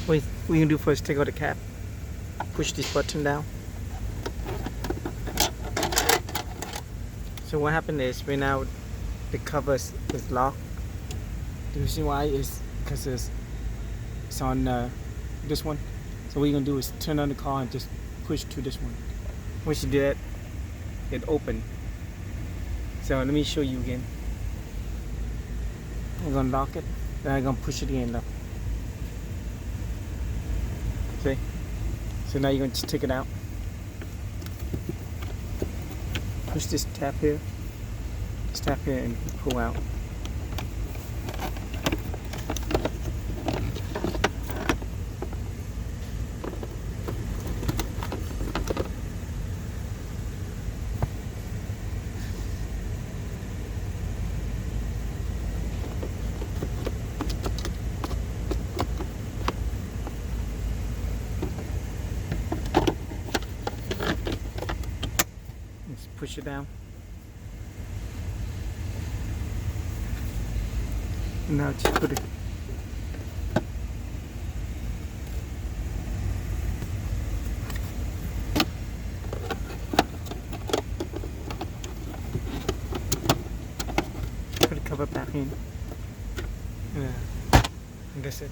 What we can do first, take out the cap, push this button down. So what happened is right now the cover is locked. The reason why is because it's on this one. So what you're gonna do is turn on the car and just push to this one. Once you do that, it open. So let me show you again. I'm gonna lock it, then I'm gonna push it again though. See? So now you're gonna just take it out. Push this tab here. This tab here and pull out. Just push it down. And now just put it. Put the cover back in. Yeah. And that's it.